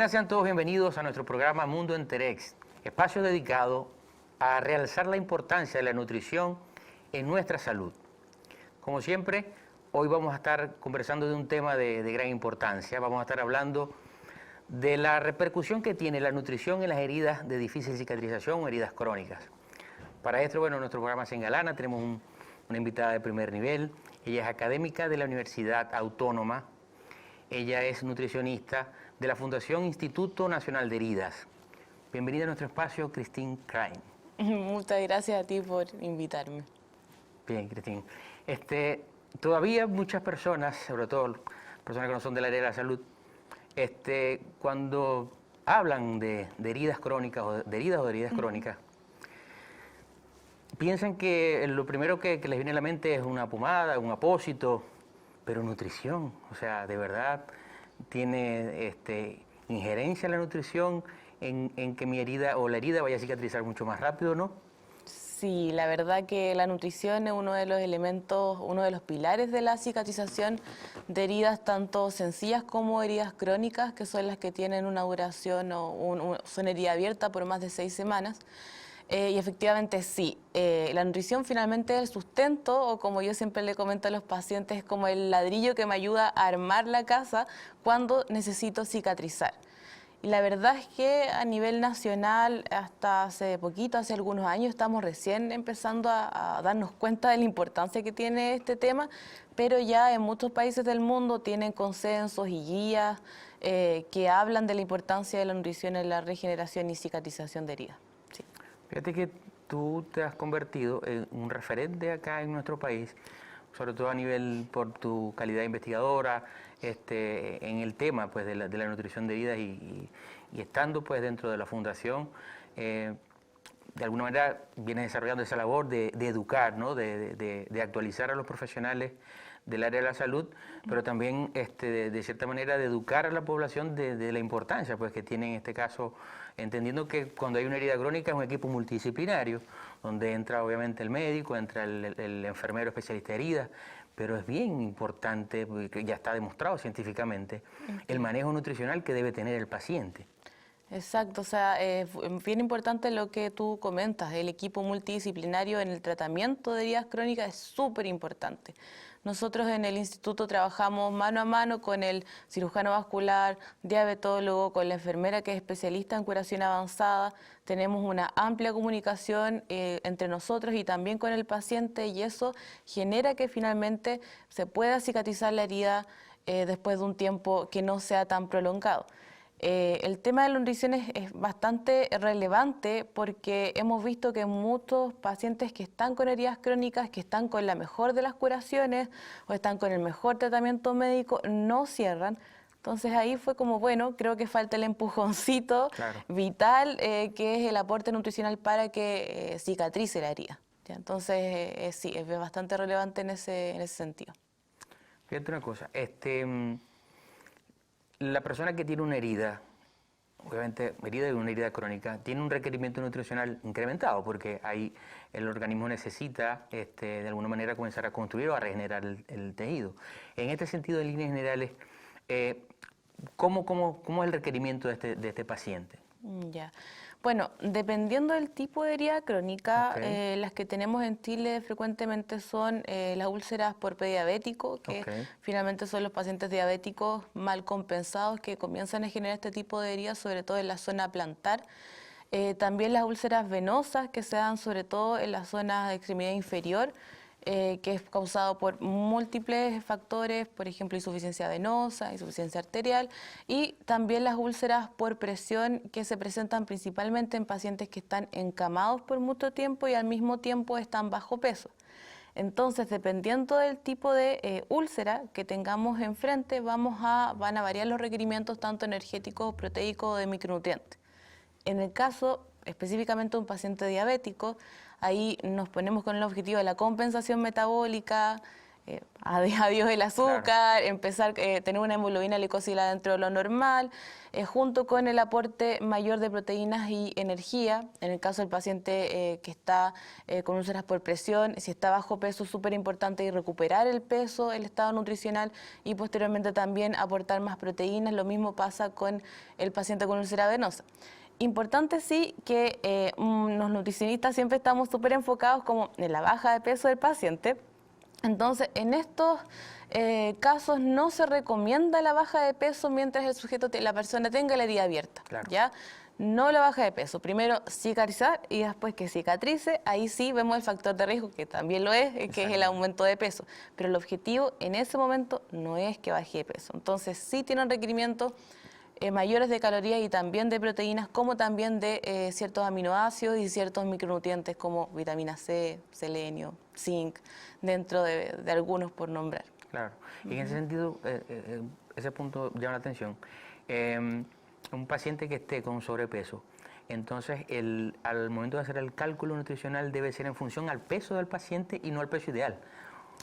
Buenas, sean todos bienvenidos a nuestro programa Mundo Enterex, espacio dedicado a realzar la importancia de la nutrición en nuestra salud. Como siempre, hoy vamos a estar conversando de un tema de gran importancia. Vamos a estar hablando de la repercusión que tiene la nutrición en las heridas de difícil cicatrización o heridas crónicas. Para esto, bueno, nuestro programa se engalana, tenemos una invitada de primer nivel. Ella es académica de la Universidad Autónoma. Ella es nutricionista de la Fundación Instituto Nacional de Heridas. Bienvenida a nuestro espacio, Christine Krain. Muchas gracias a ti por invitarme. Bien, Christine. Todavía muchas personas, sobre todo personas que no son del área de la salud, cuando hablan de heridas crónicas o de heridas crónicas, piensan que lo primero que les viene a la mente es una pomada, un apósito, pero nutrición, o sea, de verdad tiene injerencia la nutrición en que mi herida o la herida vaya a cicatrizar mucho más rápido, ¿no? Sí, la verdad que la nutrición es uno de los elementos, uno de los pilares de la cicatrización de heridas tanto sencillas como heridas crónicas, que son las que tienen una duración o son herida abierta por más de 6 semanas. Y efectivamente sí, la nutrición finalmente es el sustento, o como yo siempre le comento a los pacientes, es como el ladrillo que me ayuda a armar la casa cuando necesito cicatrizar. Y la verdad es que a nivel nacional, hasta hace poquito, hace algunos años, estamos recién empezando a darnos cuenta de la importancia que tiene este tema, pero ya en muchos países del mundo tienen consensos y guías que hablan de la importancia de la nutrición en la regeneración y cicatrización de heridas. Sí. Fíjate que tú te has convertido en un referente acá en nuestro país, sobre todo a nivel por tu calidad investigadora, en el tema pues, de la nutrición de heridas y estando pues, dentro de la fundación, de alguna manera vienes desarrollando esa labor de educar, ¿no? de actualizar a los profesionales del área de la salud, pero también de cierta manera de educar a la población de la importancia pues, que tiene en este caso, entendiendo que cuando hay una herida crónica es un equipo multidisciplinario, donde entra obviamente el médico, entra el enfermero especialista de heridas, pero es bien importante, porque ya está demostrado científicamente, el manejo nutricional que debe tener el paciente. Exacto, o sea, es bien importante lo que tú comentas, el equipo multidisciplinario en el tratamiento de heridas crónicas es súper importante. Nosotros en el instituto trabajamos mano a mano con el cirujano vascular, diabetólogo, con la enfermera que es especialista en curación avanzada. Tenemos una amplia comunicación entre nosotros y también con el paciente, y eso genera que finalmente se pueda cicatrizar la herida después de un tiempo que no sea tan prolongado. El tema de la nutrición es bastante relevante porque hemos visto que muchos pacientes que están con heridas crónicas, que están con la mejor de las curaciones o están con el mejor tratamiento médico, no cierran. Entonces ahí fue como, bueno, creo que falta el empujoncito vital, que es el aporte nutricional para que cicatrice la herida. ¿Ya? Entonces sí, es bastante relevante en ese sentido. Fíjate una cosa, la persona que tiene una herida, obviamente herida y una herida crónica, tiene un requerimiento nutricional incrementado porque ahí el organismo necesita de alguna manera comenzar a construir o a regenerar el tejido. En este sentido, en líneas generales, ¿cómo es el requerimiento de este paciente? Ya. Bueno, dependiendo del tipo de herida crónica, las que tenemos en Chile frecuentemente son las úlceras por pie diabético, que finalmente son los pacientes diabéticos mal compensados que comienzan a generar este tipo de heridas, sobre todo en la zona plantar. También las úlceras venosas, que se dan sobre todo en la zona de extremidad inferior, que es causado por múltiples factores, por ejemplo, insuficiencia venosa, insuficiencia arterial, y también las úlceras por presión, que se presentan principalmente en pacientes que están encamados por mucho tiempo y al mismo tiempo están bajo peso. Entonces, dependiendo del tipo de úlcera que tengamos enfrente, van a variar los requerimientos tanto energéticos, proteicos o de micronutrientes. En el caso específicamente de un paciente diabético, ahí nos ponemos con el objetivo de la compensación metabólica, adiós el azúcar, empezar a tener una hemoglobina glicosilada dentro de lo normal, junto con el aporte mayor de proteínas y energía. En el caso del paciente que está con úlceras por presión, si está bajo peso, es súper importante recuperar el peso, el estado nutricional y posteriormente también aportar más proteínas. Lo mismo pasa con el paciente con úlcera venosa. Importante sí que los nutricionistas siempre estamos súper enfocados como en la baja de peso del paciente. Entonces, en estos casos no se recomienda la baja de peso mientras el sujeto, la persona tenga la herida abierta, Claro. ¿ya? No la baja de peso, primero cicatrizar y después que cicatrice, ahí sí vemos el factor de riesgo, que también lo es, que es el aumento de peso. Pero el objetivo en ese momento no es que baje de peso. Entonces, sí tienen requerimientos mayores de calorías y también de proteínas, como también de ciertos aminoácidos y ciertos micronutrientes como vitamina C, selenio, zinc, dentro de algunos por nombrar. Claro. Y en ese sentido, ese punto llama la atención. Un paciente que esté con sobrepeso, entonces al momento de hacer el cálculo nutricional debe ser en función al peso del paciente y no al peso ideal.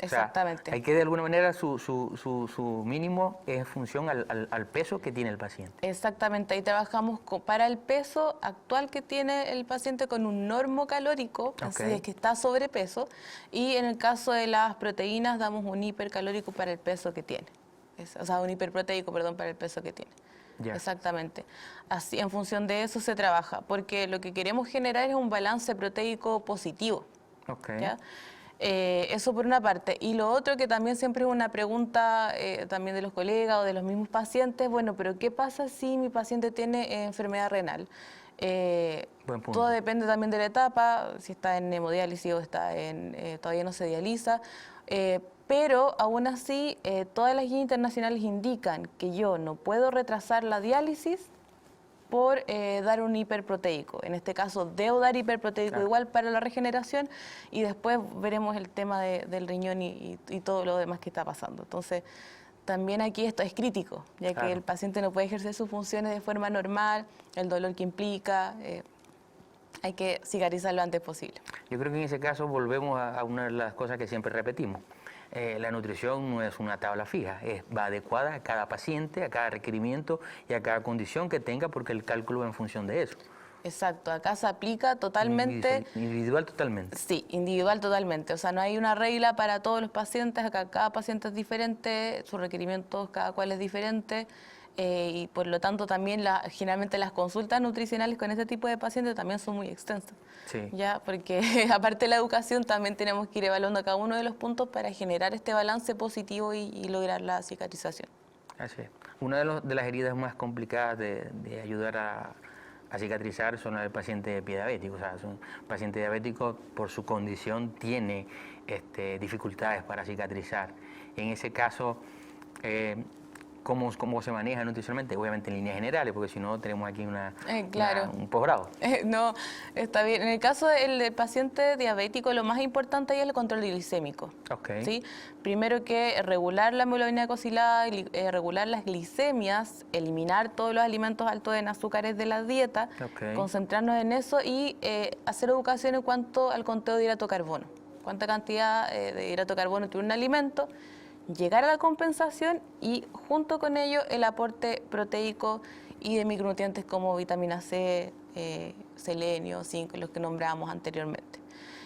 Exactamente. O sea, hay que de alguna manera su mínimo es en función al peso que tiene el paciente. Exactamente, ahí trabajamos para el peso actual que tiene el paciente con un normocalórico, así es que está sobrepeso, y en el caso de las proteínas damos un hipercalórico para el peso que tiene, o sea, un hiperproteico, perdón, para el peso que tiene. Ya. Exactamente. Así, en función de eso se trabaja, porque lo que queremos generar es un balance proteico positivo. ¿Ya? Eso por una parte. Y lo otro que también siempre es una pregunta también de los colegas o de los mismos pacientes, bueno, pero ¿qué pasa si mi paciente tiene enfermedad renal? Buen punto. Todo depende también de la etapa, si está en hemodiálisis o está todavía no se dializa, pero aún así todas las guías internacionales indican que yo no puedo retrasar la diálisis por dar un hiperproteico. En este caso, debo dar hiperproteico igual para la regeneración y después veremos el tema del riñón y todo lo demás que está pasando. Entonces, también aquí esto es crítico, ya que el paciente no puede ejercer sus funciones de forma normal, el dolor que implica, hay que cicatrizar lo antes posible. Yo creo que en ese caso volvemos a una de las cosas que siempre repetimos. La nutrición no es una tabla fija, va adecuada a cada paciente, a cada requerimiento y a cada condición que tenga, porque el cálculo va en función de eso. Exacto, acá se aplica totalmente... Individual totalmente. Sí, individual totalmente, o sea, no hay una regla para todos los pacientes, acá cada paciente es diferente, sus requerimientos cada cual es diferente, y por lo tanto también generalmente las consultas nutricionales con este tipo de pacientes también son muy extensas. Sí. ¿Ya? Porque aparte de la educación también tenemos que ir evaluando cada uno de los puntos para generar este balance positivo y lograr la cicatrización. Así es. Una de las heridas más complicadas de ayudar a cicatrizar son las del paciente diabético. O sea, un paciente diabético por su condición tiene dificultades para cicatrizar. En ese caso, ¿cómo se maneja nutricionalmente? Obviamente en líneas generales, porque si no tenemos aquí un posgrado. No, está bien. En el caso del paciente diabético, lo más importante ahí es el control glicémico. ¿Sí? Primero que regular la hemoglobina glicosilada, regular las glicemias, eliminar todos los alimentos altos en azúcares de la dieta, concentrarnos en eso y hacer educación en cuanto al conteo de hidrato de carbono. ¿Cuánta cantidad de hidrato de carbono tiene un alimento? Llegar a la compensación y junto con ello el aporte proteico y de micronutrientes como vitamina C, selenio, zinc, los que nombrábamos anteriormente.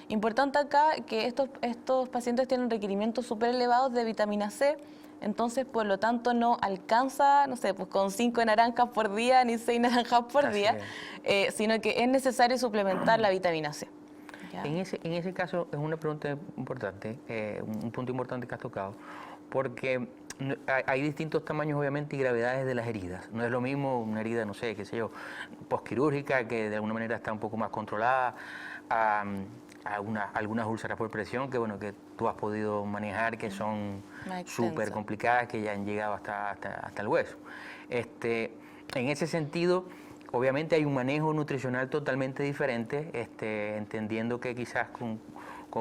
Importante acá que estos pacientes tienen requerimientos súper elevados de vitamina C, entonces por lo tanto no alcanza, no sé, pues con 5 naranjas por día ni 6 naranjas por día, sino que es necesario suplementar la vitamina C. En ese caso es una pregunta importante, un punto importante que has tocado, porque hay distintos tamaños obviamente y gravedades de las heridas. No es lo mismo una herida, no sé, qué sé yo, posquirúrgica, que de alguna manera está un poco más controlada, a algunas úlceras por presión que tú has podido manejar, que son súper complicadas, que ya han llegado hasta el hueso. En ese sentido, obviamente hay un manejo nutricional totalmente diferente, entendiendo que quizás con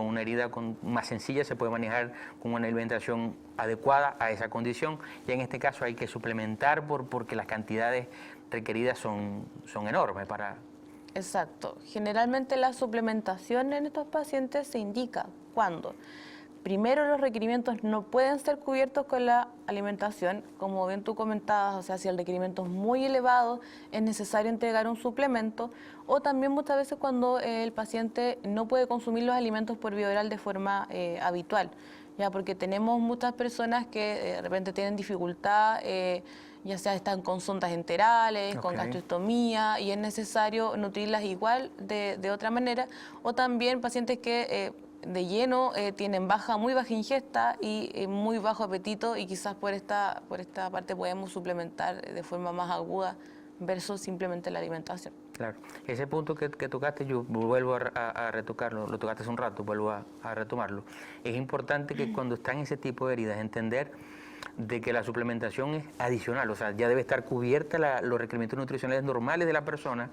una herida más sencilla se puede manejar con una alimentación adecuada a esa condición, y en este caso hay que suplementar porque las cantidades requeridas son enormes para... Exacto. Generalmente la suplementación en estos pacientes se indica cuando primero, los requerimientos no pueden ser cubiertos con la alimentación, como bien tú comentabas, o sea, si el requerimiento es muy elevado, es necesario entregar un suplemento, o también muchas veces cuando el paciente no puede consumir los alimentos por vía oral de forma habitual, ya porque tenemos muchas personas que de repente tienen dificultad, ya sea están con sondas enterales, con gastrostomía, y es necesario nutrirlas igual de otra manera, o también pacientes que de lleno tienen muy baja ingesta y muy bajo apetito, y quizás por esta parte podemos suplementar de forma más aguda versus simplemente la alimentación. Claro, ese punto que tocaste, yo vuelvo a retocarlo, lo tocaste hace un rato, vuelvo a retomarlo. Es importante que cuando están ese tipo de heridas, entender de que la suplementación es adicional, o sea, ya debe estar cubierta los requerimientos nutricionales normales de la persona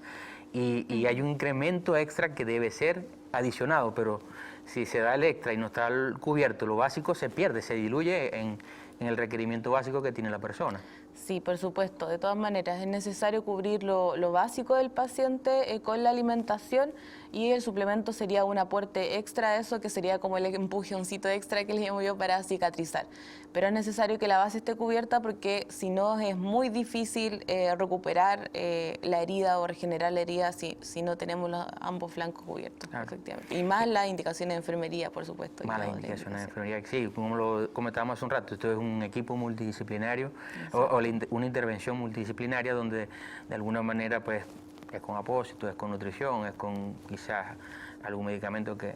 y hay un incremento extra que debe ser adicionado, pero si se da el extra y no está cubierto lo básico, se pierde, se diluye en el requerimiento básico que tiene la persona. Sí, por supuesto. De todas maneras, es necesario cubrir lo básico del paciente con la alimentación, y el suplemento sería un aporte extra a eso, que sería como el empujoncito extra que le llamo yo para cicatrizar. Pero es necesario que la base esté cubierta, porque si no es muy difícil recuperar la herida o regenerar la herida si no tenemos ambos flancos cubiertos, claro. Efectivamente. Y más las indicaciones de enfermería, por supuesto. Más las indicaciones de enfermería, sí, como lo comentábamos hace un rato, esto es un equipo multidisciplinario o una intervención multidisciplinaria donde de alguna manera pues es con apósito, es con nutrición, es con quizás algún medicamento que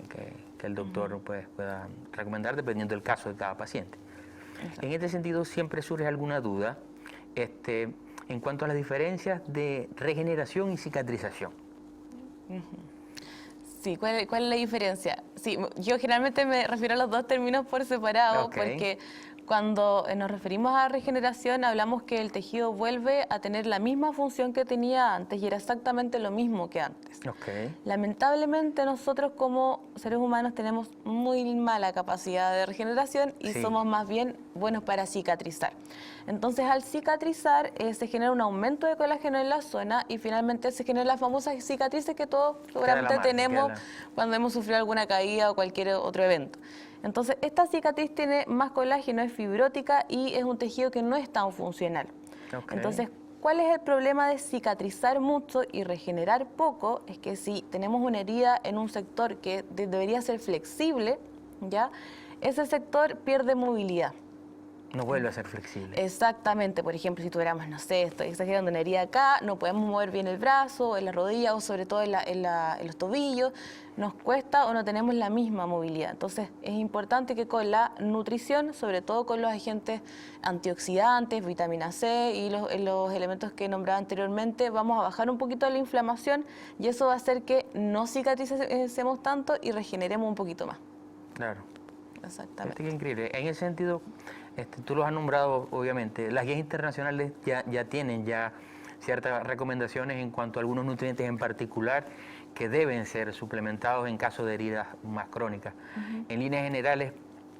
el doctor pues, pueda recomendar dependiendo del caso de cada paciente. Exacto. En este sentido siempre surge alguna duda en cuanto a las diferencias de regeneración y cicatrización. Sí, ¿cuál es la diferencia? Sí, yo generalmente me refiero a los dos términos por separado, porque cuando nos referimos a regeneración hablamos que el tejido vuelve a tener la misma función que tenía antes y era exactamente lo mismo que antes. Lamentablemente nosotros como seres humanos tenemos muy mala capacidad de regeneración y somos más bien buenos para cicatrizar. Entonces al cicatrizar se genera un aumento de colágeno en la zona y finalmente se generan las famosas cicatrices que todos seguramente tenemos cuando hemos sufrido alguna caída o cualquier otro evento. Entonces, esta cicatriz tiene más colágeno, es fibrótica y es un tejido que no es tan funcional. Entonces, ¿cuál es el problema de cicatrizar mucho y regenerar poco? Es que si tenemos una herida en un sector que debería ser flexible, ¿ya? Ese sector pierde movilidad. No vuelve a ser flexible. Exactamente. Por ejemplo, si tuviéramos, no sé, estoy exagerando, una herida acá, no podemos mover bien el brazo, en la rodilla o sobre todo en los tobillos, nos cuesta o no tenemos la misma movilidad. Entonces, es importante que con la nutrición, sobre todo con los agentes antioxidantes, vitamina C y los elementos que nombraba anteriormente, vamos a bajar un poquito la inflamación y eso va a hacer que no cicatricemos tanto y regeneremos un poquito más. Claro. Exactamente. Qué increíble. En ese sentido, tú los has nombrado, obviamente. Las guías internacionales ya tienen ciertas recomendaciones en cuanto a algunos nutrientes en particular que deben ser suplementados en caso de heridas más crónicas. En líneas generales,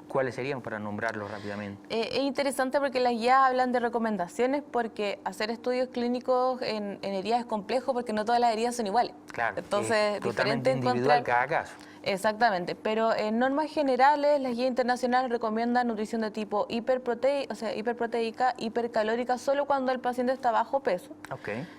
¿cuáles serían para nombrarlos rápidamente? Es interesante porque las guías hablan de recomendaciones, porque hacer estudios clínicos en heridas es complejo porque no todas las heridas son iguales. Claro, entonces es totalmente individual cada caso. Exactamente, pero en normas generales las guías internacionales recomiendan nutrición de tipo hiperproteica, hipercalórica solo cuando el paciente está bajo peso.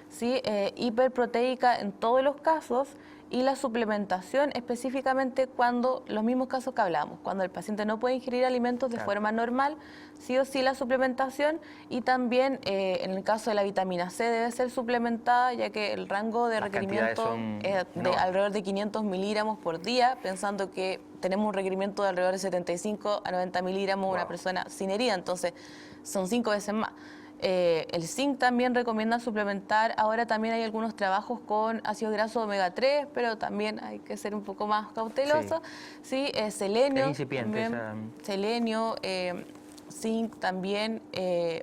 Sí, hiperproteica en todos los casos, y la suplementación específicamente cuando los mismos casos que hablamos, cuando el paciente no puede ingerir alimentos de forma normal, sí o sí la suplementación, y también en el caso de la vitamina C debe ser suplementada, ya que el rango de requerimiento es de alrededor de 500 miligramos por día, pensando que tenemos un requerimiento de alrededor de 75 a 90 miligramos una persona sin herida, entonces son 5 veces más. El zinc también recomienda suplementar. Ahora también hay algunos trabajos con ácido graso omega 3, pero también hay que ser un poco más cauteloso. Sí, selenio. Es incipiente selenio, zinc también.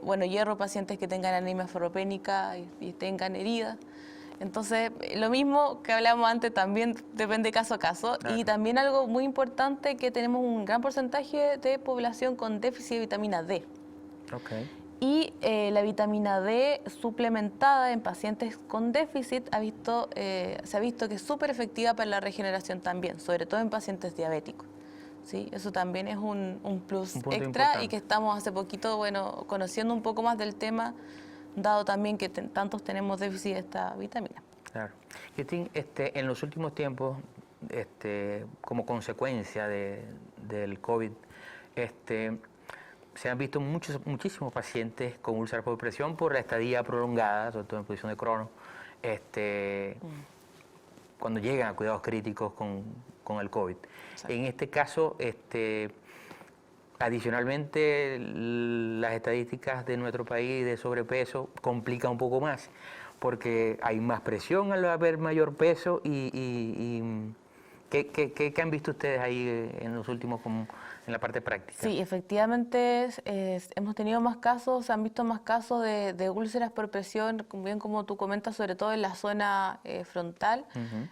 Bueno, hierro, pacientes que tengan anemia ferropénica y tengan heridas. Entonces, lo mismo que hablamos antes, también depende caso a caso. Y también algo muy importante, que tenemos un gran porcentaje de población con déficit de vitamina D. Y la vitamina D suplementada en pacientes con déficit se ha visto que es súper efectiva para la regeneración también, sobre todo en pacientes diabéticos. ¿sí? Eso también es un plus Un punto extra importante. y que estamos hace poquito, conociendo un poco más del tema, dado también que tantos tenemos déficit de esta vitamina. Claro. Cristín, en los últimos tiempos, como consecuencia del COVID, se han visto muchísimos pacientes con úlceras por presión por la estadía prolongada, sobre todo en posición de crono, cuando llegan a cuidados críticos con el COVID. Exacto. En este caso, adicionalmente, las estadísticas de nuestro país de sobrepeso complican un poco más, porque hay más presión al haber mayor peso ¿qué han visto ustedes ahí en los últimos, en la parte práctica? Sí, efectivamente hemos tenido más casos, se han visto más casos de úlceras por presión, bien como tú comentas, sobre todo en la zona frontal. Ujú.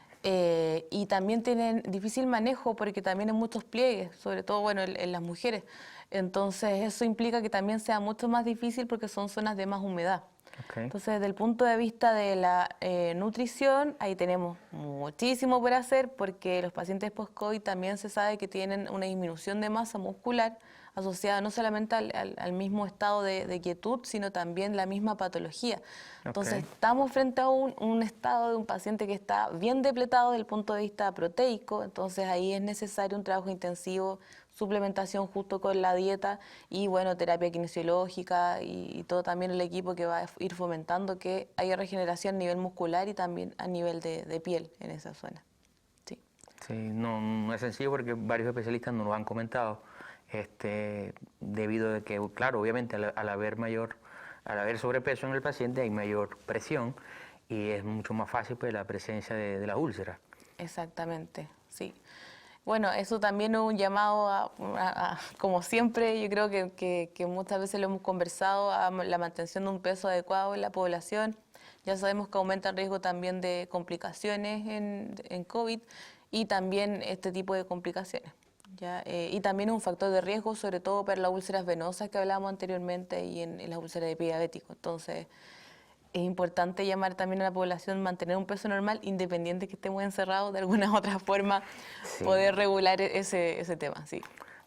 Y también tienen difícil manejo porque también hay muchos pliegues, sobre todo bueno, en las mujeres. Entonces eso implica que también sea mucho más difícil porque son zonas de más humedad. Okay. Entonces, desde el punto de vista de la nutrición, ahí tenemos muchísimo por hacer porque los pacientes post-COVID también se sabe que tienen una disminución de masa muscular asociada no solamente al mismo estado de quietud, sino también la misma patología. Entonces, Okay. estamos frente a un estado de un paciente que está bien depletado desde el punto de vista proteico, entonces ahí es necesario un trabajo intensivo, suplementación justo con la dieta y bueno, terapia kinesiológica y todo también el equipo que va a ir fomentando que haya regeneración a nivel muscular y también a nivel de piel en esa zona. Sí. Sí, no es sencillo porque varios especialistas nos lo han comentado, debido a que, claro, obviamente al haber sobrepeso en el paciente hay mayor presión y es mucho más fácil pues la presencia de las úlceras. Exactamente, sí. Bueno, eso también es un llamado como siempre, yo creo que muchas veces lo hemos conversado, a la mantención de un peso adecuado en la población. Ya sabemos que aumenta el riesgo también de complicaciones en COVID y también este tipo de complicaciones. ¿Ya? Y también un factor de riesgo, sobre todo para las úlceras venosas que hablábamos anteriormente y en las úlceras de pie diabético. Entonces, es importante llamar también a la población mantener un peso normal, independiente que estemos encerrados, de alguna otra forma Sí. poder regular ese tema, sí.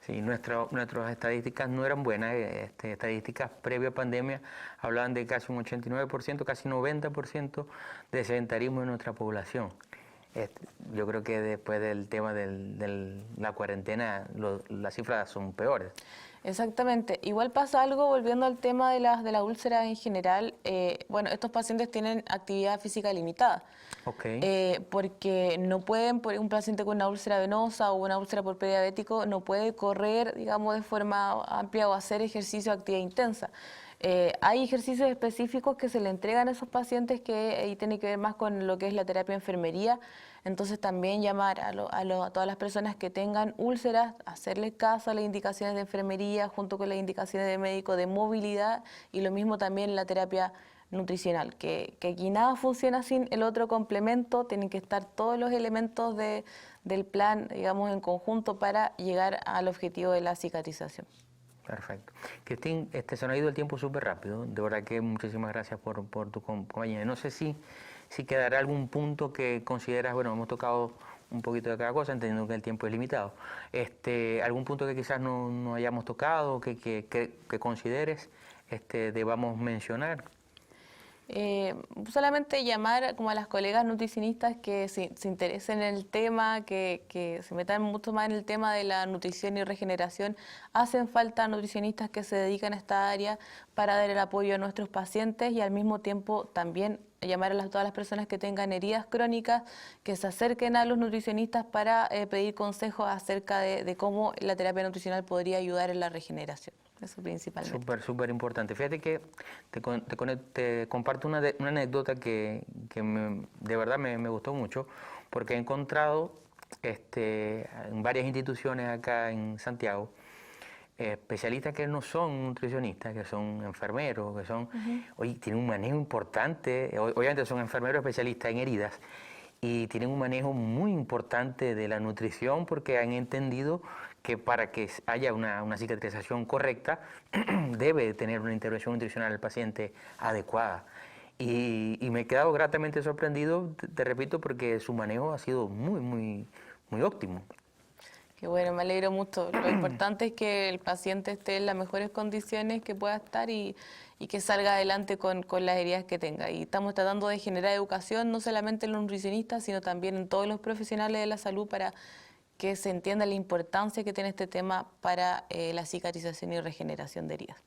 Sí, nuestras estadísticas no eran buenas, estadísticas previa pandemia hablaban de casi un 89%, casi 90% de sedentarismo en nuestra población. Yo creo que después del tema de la cuarentena las cifras son peores. Exactamente. Igual pasa algo, volviendo al tema de las úlceras en general, bueno, estos pacientes tienen actividad física limitada. Ok. Porque no pueden, un paciente con una úlcera venosa o una úlcera por prediabético no puede correr, digamos, de forma amplia o hacer ejercicio de actividad intensa. Hay ejercicios específicos que se le entregan a esos pacientes que ahí tiene que ver más con lo que es la terapia de enfermería. Entonces también llamar a todas las personas que tengan úlceras, hacerles caso a las indicaciones de enfermería junto con las indicaciones de médico de movilidad y lo mismo también la terapia nutricional, que aquí nada funciona sin el otro complemento, tienen que estar todos los elementos del plan, digamos, en conjunto para llegar al objetivo de la cicatrización. Perfecto. Cristín, se nos ha ido el tiempo súper rápido. De verdad que muchísimas gracias por tu compañía. No sé si quedará algún punto que consideras, bueno, hemos tocado un poquito de cada cosa, entendiendo que el tiempo es limitado. Algún punto que quizás no hayamos tocado, que consideres debamos mencionar. Solamente llamar como a las colegas nutricionistas que se interesen en el tema, que se metan mucho más en el tema de la nutrición y regeneración. Hacen falta nutricionistas que se dedican a esta área para dar el apoyo a nuestros pacientes y al mismo tiempo también llamar a todas las personas que tengan heridas crónicas, que se acerquen a los nutricionistas para pedir consejos acerca de cómo la terapia nutricional podría ayudar en la regeneración. Eso principalmente. Súper importante. Fíjate que te comparto una anécdota que de verdad me gustó mucho, porque he encontrado en varias instituciones acá en Santiago, especialistas que no son nutricionistas, que son enfermeros, que son, oye, tienen un manejo importante, obviamente son enfermeros especialistas en heridas, y tienen un manejo muy importante de la nutrición porque han entendido que para que haya una cicatrización correcta debe tener una intervención nutricional del paciente adecuada. Y me he quedado gratamente sorprendido, te repito, porque su manejo ha sido muy óptimo. Qué bueno, me alegro mucho. Lo importante es que el paciente esté en las mejores condiciones que pueda estar y que salga adelante con las heridas que tenga. Y estamos tratando de generar educación no solamente en los nutricionistas, sino también en todos los profesionales de la salud para que se entienda la importancia que tiene este tema para la cicatrización y regeneración de heridas.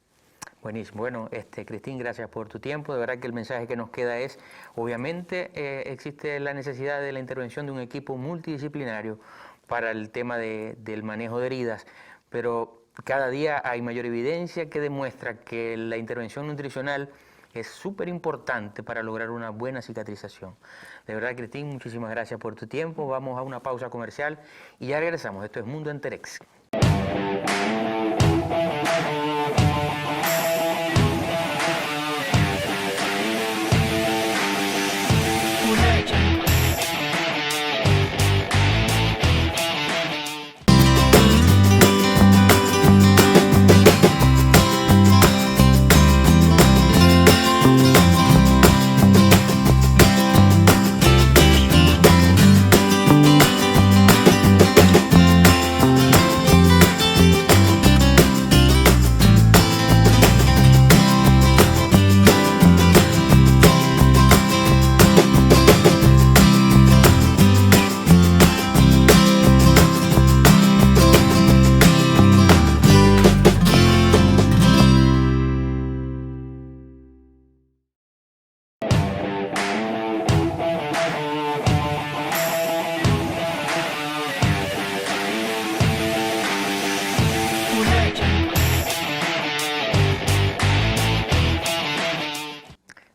Buenísimo. Bueno, Cristín, gracias por tu tiempo. De verdad que el mensaje que nos queda es, obviamente, existe la necesidad de la intervención de un equipo multidisciplinario para el tema del manejo de heridas, pero cada día hay mayor evidencia que demuestra que la intervención nutricional es súper importante para lograr una buena cicatrización. De verdad, Cristín, muchísimas gracias por tu tiempo. Vamos a una pausa comercial y ya regresamos. Esto es Mundo Enterex.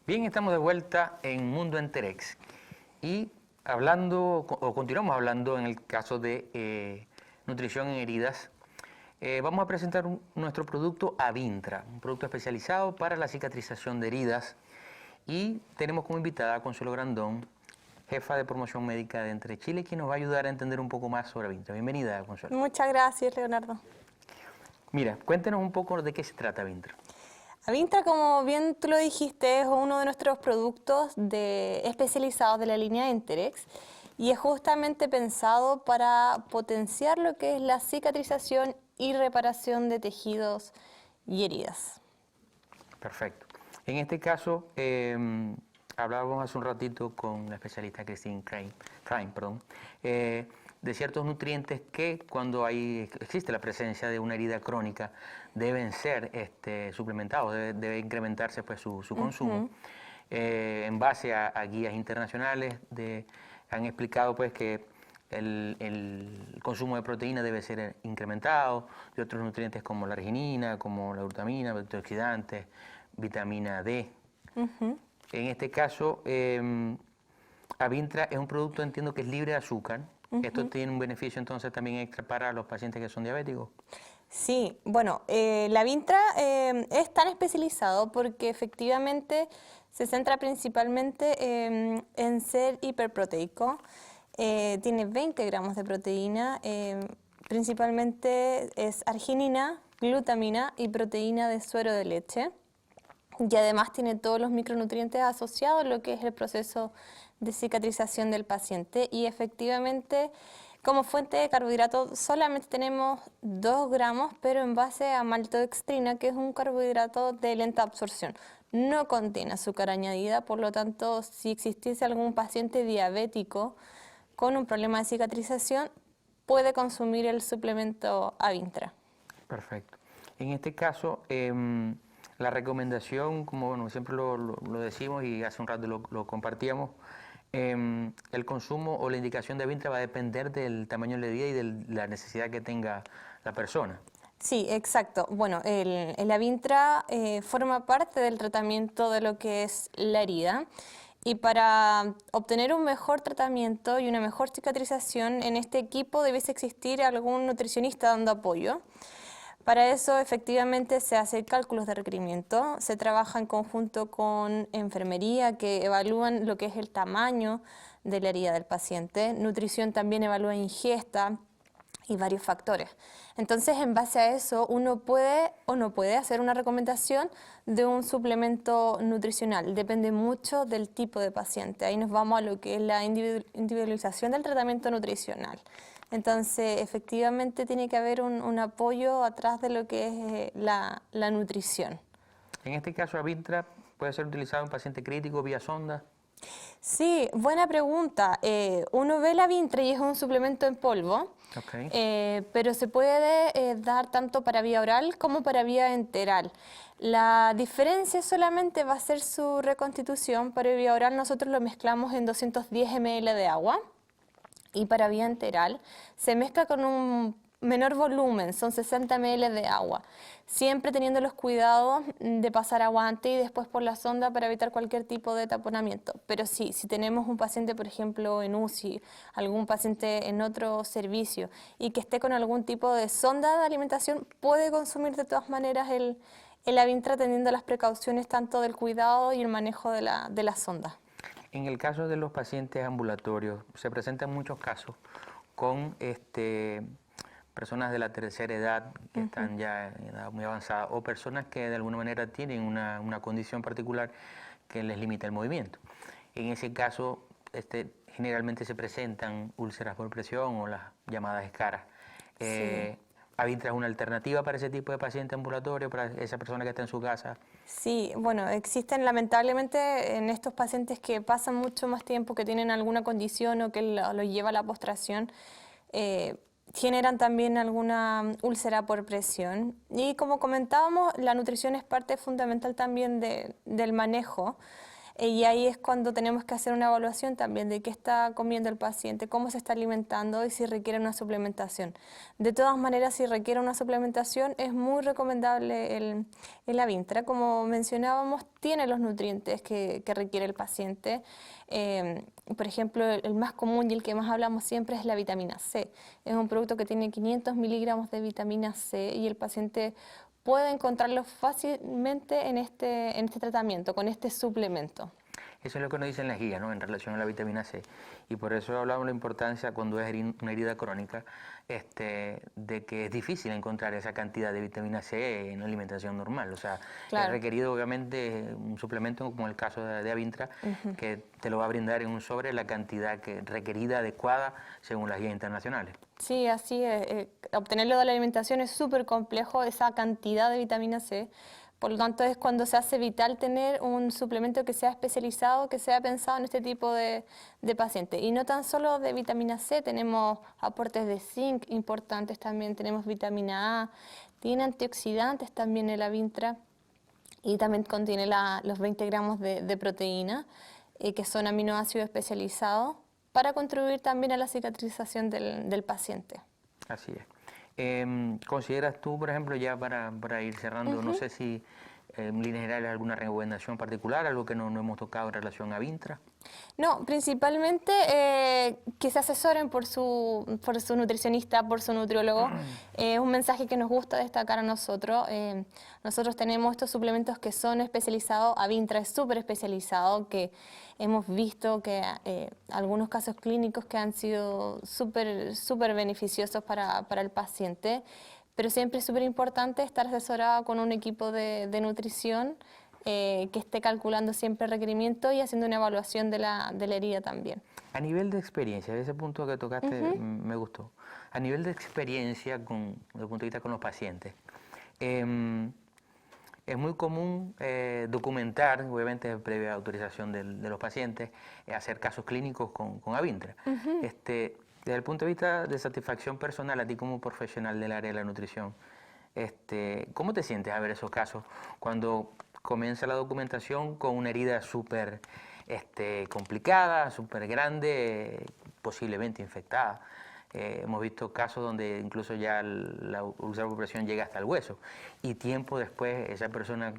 Bien, estamos de vuelta en Mundo Enterex y continuamos hablando en el caso de nutrición en heridas. Vamos a presentar nuestro producto Avintra, un producto especializado para la cicatrización de heridas, y tenemos como invitada a Consuelo Grandón, jefa de promoción médica de Entre Chile, quien nos va a ayudar a entender un poco más sobre Avintra. Bienvenida, Consuelo. Muchas gracias, Leonardo. Mira, cuéntenos un poco de qué se trata Avintra. Avintra, como bien tú lo dijiste, es uno de nuestros productos especializados de la línea Enterex y es justamente pensado para potenciar lo que es la cicatrización y reparación de tejidos y heridas. Perfecto. En este caso, hablábamos hace un ratito con la especialista Christine Klein, de ciertos nutrientes que cuando existe la presencia de una herida crónica deben ser suplementados, debe incrementarse pues su consumo. En base a guías internacionales han explicado pues que el consumo de proteína debe ser incrementado, de otros nutrientes como la arginina, como la glutamina, antioxidantes, vitamina D. En este caso, Avintra es un producto, entiendo que es libre de azúcar. ¿Esto tiene un beneficio entonces también extra para los pacientes que son diabéticos? Sí, bueno, la Avintra es tan especializado porque efectivamente se centra principalmente en ser hiperproteico. Tiene 20 gramos de proteína, principalmente es arginina, glutamina y proteína de suero de leche. Y además tiene todos los micronutrientes asociados a lo que es el proceso de cicatrización del paciente. Y efectivamente, como fuente de carbohidratos solamente tenemos 2 gramos, pero en base a maltodextrina, que es un carbohidrato de lenta absorción. No contiene azúcar añadida, por lo tanto, si existiese algún paciente diabético con un problema de cicatrización, puede consumir el suplemento Avintra. Perfecto. En este caso, la recomendación, como bueno, siempre lo decimos y hace un rato lo compartíamos, el consumo o la indicación de Avintra va a depender del tamaño de la herida y de la necesidad que tenga la persona. Sí, exacto. Bueno, el Avintra forma parte del tratamiento de lo que es la herida. Y para obtener un mejor tratamiento y una mejor cicatrización, en este equipo debiese existir algún nutricionista dando apoyo. Para eso, efectivamente, se hacen cálculos de requerimiento, se trabaja en conjunto con enfermería, que evalúan lo que es el tamaño de la herida del paciente. Nutrición también evalúa ingesta y varios factores. Entonces, en base a eso, uno puede o no puede hacer una recomendación de un suplemento nutricional. Depende mucho del tipo de paciente. Ahí nos vamos a lo que es la individualización del tratamiento nutricional. Entonces, efectivamente, tiene que haber un apoyo atrás de lo que es la nutrición. En este caso, Avintra puede ser utilizado en paciente crítico vía sonda. Sí, buena pregunta. Uno ve la Avintra y es un suplemento en polvo, pero se puede dar tanto para vía oral como para vía enteral. La diferencia solamente va a ser su reconstitución. Para vía oral nosotros lo mezclamos en 210 ml de agua y para vía enteral se mezcla con un menor volumen, son 60 ml de agua, siempre teniendo los cuidados de pasar agua antes y después por la sonda para evitar cualquier tipo de taponamiento. Pero sí, si tenemos un paciente, por ejemplo, en UCI, algún paciente en otro servicio y que esté con algún tipo de sonda de alimentación, puede consumir de todas maneras el Avintra teniendo las precauciones tanto del cuidado y el manejo de la sonda. En el caso de los pacientes ambulatorios, se presentan muchos casos con personas de la tercera edad que están ya en edad muy avanzada o personas que de alguna manera tienen una condición particular que les limita el movimiento. En ese caso, generalmente se presentan úlceras por presión o las llamadas escaras. Sí. ¿Avintra es una alternativa para ese tipo de paciente ambulatorio, para esa persona que está en su casa? Sí, bueno, existen lamentablemente en estos pacientes que pasan mucho más tiempo, que tienen alguna condición o que lo lleva a la postración, generan también alguna úlcera por presión. Y como comentábamos, la nutrición es parte fundamental también del manejo. Y ahí es cuando tenemos que hacer una evaluación también de qué está comiendo el paciente, cómo se está alimentando y si requiere una suplementación. De todas maneras, si requiere una suplementación, es muy recomendable el Avintra. Como mencionábamos, tiene los nutrientes que requiere el paciente. Por ejemplo, el más común y el que más hablamos siempre es la vitamina C. Es un producto que tiene 500 miligramos de vitamina C y el paciente puede encontrarlo fácilmente en este tratamiento, con este suplemento. Eso es lo que nos dicen las guías, ¿no?, en relación a la vitamina C. Y por eso hablamos de la importancia cuando es una herida crónica, de que es difícil encontrar esa cantidad de vitamina C en la alimentación normal. O sea, Claro. es requerido obviamente un suplemento como el caso de Avintra, que te lo va a brindar en un sobre la cantidad requerida, adecuada, según las guías internacionales. Sí, así es. Obtenerlo de la alimentación es súper complejo, esa cantidad de vitamina C. Por lo tanto, es cuando se hace vital tener un suplemento que sea especializado, que sea pensado en este tipo de pacientes. Y no tan solo de vitamina C, tenemos aportes de zinc importantes también, tenemos vitamina A, tiene antioxidantes también el Avintra y también contiene los 20 gramos de proteína, que son aminoácidos especializados, para contribuir también a la cicatrización del paciente. Así es. ¿Consideras tú, por ejemplo, ya para ir cerrando, no sé si en líneas generales alguna recomendación particular, algo que no hemos tocado en relación a Avintra? No, principalmente que se asesoren por su nutricionista, por su nutriólogo. Es un mensaje que nos gusta destacar a nosotros. Nosotros tenemos estos suplementos que son especializados. Avintra es súper especializado, que hemos visto que algunos casos clínicos que han sido súper beneficiosos para el paciente. Pero siempre es súper importante estar asesorado con un equipo de nutrición que esté calculando siempre el requerimiento y haciendo una evaluación de la herida también. A nivel de experiencia, ese punto que tocaste me gustó. A nivel de experiencia, desde el punto de vista con los pacientes, es muy común documentar, obviamente previa autorización de los pacientes, hacer casos clínicos con Avintra. Desde el punto de vista de satisfacción personal, a ti como profesional del área de la nutrición, ¿cómo te sientes a ver esos casos cuando comienza la documentación con una herida súper complicada, súper grande, posiblemente infectada? Hemos visto casos donde incluso ya la úlcera por presión llega hasta el hueso y tiempo después esa persona,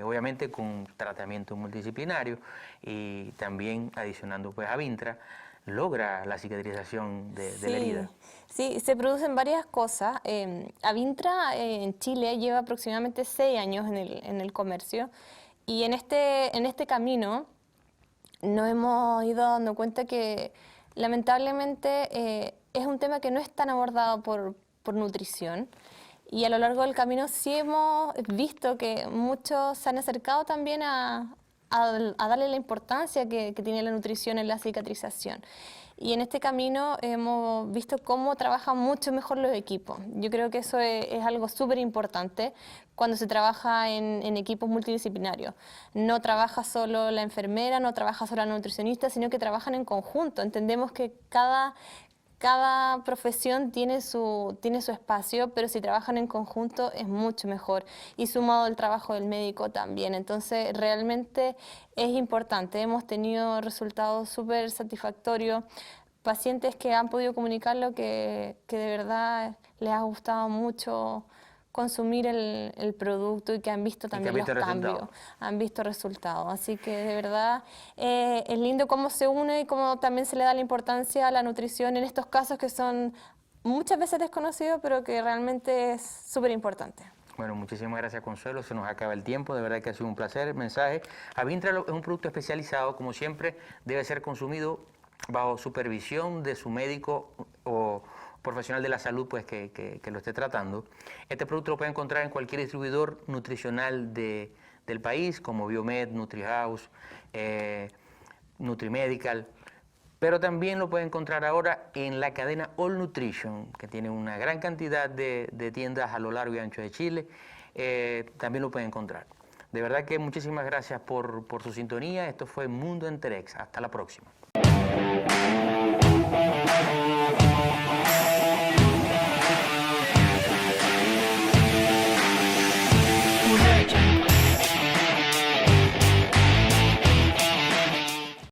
obviamente con tratamiento multidisciplinario y también adicionando pues Avintra, logra la cicatrización de la herida. Sí, se producen varias cosas. Avintra en Chile lleva aproximadamente 6 años en el comercio y en este camino nos hemos ido dando cuenta que lamentablemente es un tema que no es tan abordado por nutrición. Y a lo largo del camino sí hemos visto que muchos se han acercado también a darle la importancia que tiene la nutrición en la cicatrización. Y en este camino hemos visto cómo trabajan mucho mejor los equipos. Yo creo que eso es algo súper importante cuando se trabaja en equipos multidisciplinarios. No trabaja solo la enfermera, no trabaja solo la nutricionista, sino que trabajan en conjunto. Entendemos que cada profesión tiene su espacio, pero si trabajan en conjunto es mucho mejor. Y sumado el trabajo del médico también. Entonces, realmente es importante. Hemos tenido resultados súper satisfactorios. Pacientes que han podido comunicarlo que de verdad les ha gustado mucho consumir el producto y que han visto también los cambios, han visto resultados. Así que de verdad es lindo cómo se une y cómo también se le da la importancia a la nutrición en estos casos que son muchas veces desconocidos, pero que realmente es súper importante. Bueno, muchísimas gracias, Consuelo. Se nos acaba el tiempo. De verdad que ha sido un placer el mensaje. Avintra es un producto especializado, como siempre, debe ser consumido bajo supervisión de su médico o profesional de la salud pues que lo esté tratando. Este producto lo puede encontrar en cualquier distribuidor nutricional del país, como Biomed, NutriHouse, NutriMedical, pero también lo puede encontrar ahora en la cadena All Nutrition, que tiene una gran cantidad de tiendas a lo largo y ancho de Chile. También lo puede encontrar. De verdad que muchísimas gracias por su sintonía. Esto fue Mundo Enterex. Hasta la próxima.